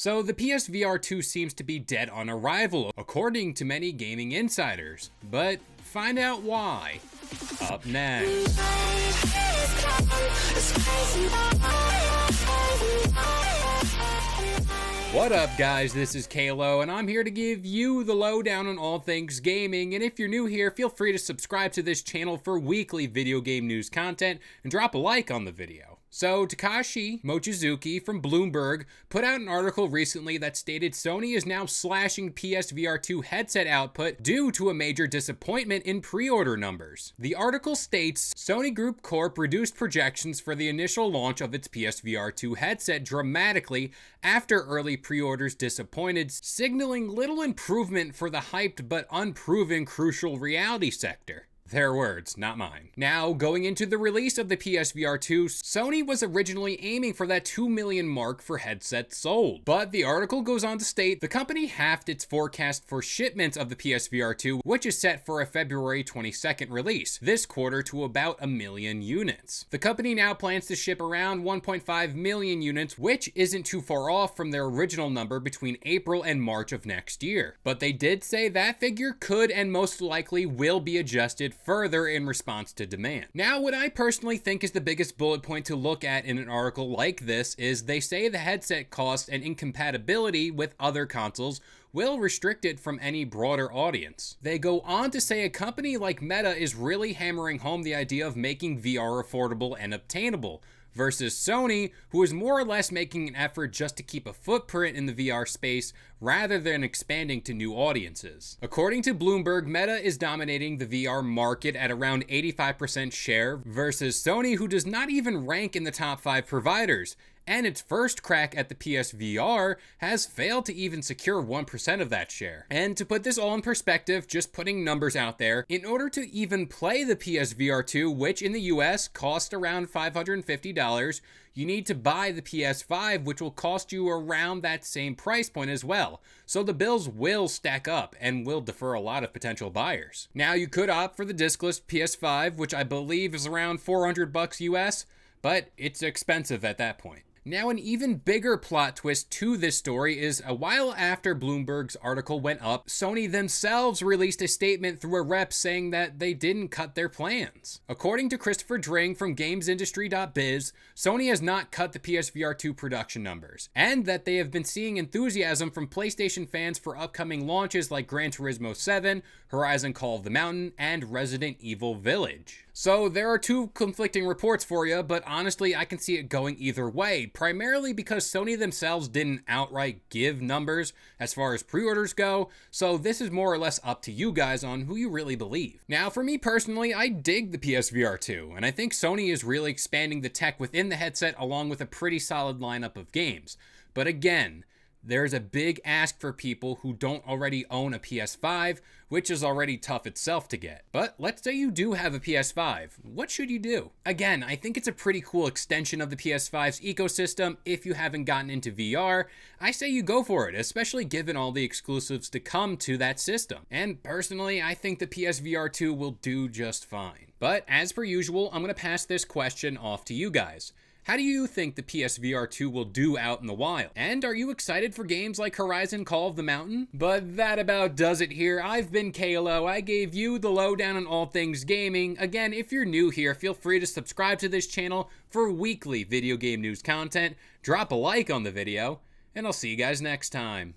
So the PSVR 2 seems to be dead on arrival, according to many gaming insiders. But find out why. Up next. What up guys, this is Kalo, and I'm here to give you the lowdown on all things gaming, and if you're new here, feel free to subscribe to this channel for weekly video game news content, and drop a like on the video. So, Takashi Mochizuki from Bloomberg put out an article recently that stated Sony is now slashing PSVR 2 headset output due to a major disappointment in pre-order numbers. The article states, Sony Group Corp reduced projections for the initial launch of its PSVR 2 headset dramatically after early pre-orders disappointed, signaling little improvement for the hyped but unproven crucial reality sector. Their words, not mine. Now, going into the release of the PSVR 2, Sony was originally aiming for that 2 million mark for headsets sold. But the article goes on to state the company halved its forecast for shipments of the PSVR 2, which is set for a February 22nd release, this quarter to about 1 million units. The company now plans to ship around 1.5 million units, which isn't too far off from their original number between April and March of next year. But they did say that figure could and most likely will be adjusted further in response to demand. Now, what I personally think is the biggest bullet point to look at in an article like this is they say the headset cost and incompatibility with other consoles will restrict it from any broader audience. They go on to say a company like Meta is really hammering home the idea of making VR affordable and obtainable, versus Sony, who is more or less making an effort just to keep a footprint in the VR space rather than expanding to new audiences. According to Bloomberg, Meta is dominating the VR market at around 85% share versus Sony, who does not even rank in the top 5 providers, and its first crack at the PSVR has failed to even secure 1% of that share. And to put this all in perspective, just putting numbers out there, in order to even play the PSVR 2, which in the US cost around $550, you need to buy the PS5, which will cost you around that same price point as well. So the bills will stack up and will defer a lot of potential buyers. Now, you could opt for the discless PS5, which I believe is around $400 US, but it's expensive at that point. Now, an even bigger plot twist to this story is a while after Bloomberg's article went up, Sony themselves released a statement through a rep saying that they didn't cut their plans. According to Christopher Dring from GamesIndustry.biz, Sony has not cut the PSVR 2 production numbers, and that they have been seeing enthusiasm from PlayStation fans for upcoming launches like Gran Turismo 7, Horizon Call of the Mountain, and Resident Evil Village. So there are two conflicting reports for you, but honestly I can see it going either way, primarily because Sony themselves didn't outright give numbers as far as pre-orders go, so this is more or less up to you guys on who you really believe. Now, for me personally, I dig the PSVR 2, and I think Sony is really expanding the tech within the headset along with a pretty solid lineup of games. But again, there's a big ask for people who don't already own a PS5, which is already tough itself to get. But let's say you do have a PS5. What should you do? Again, I think it's a pretty cool extension of the PS5's ecosystem. If you haven't gotten into VR, I say you go for it, especially given all the exclusives to come to that system. And personally, I think the PSVR 2 will do just fine. But as per usual, I'm going to pass this question off to you guys. How do you think the PSVR 2 will do out in the wild? And are you excited for games like Horizon Call of the Mountain? But that about does it here. I've been Kalo. I gave you the lowdown on all things gaming. Again, if you're new here, feel free to subscribe to this channel for weekly video game news content. Drop a like on the video, and I'll see you guys next time.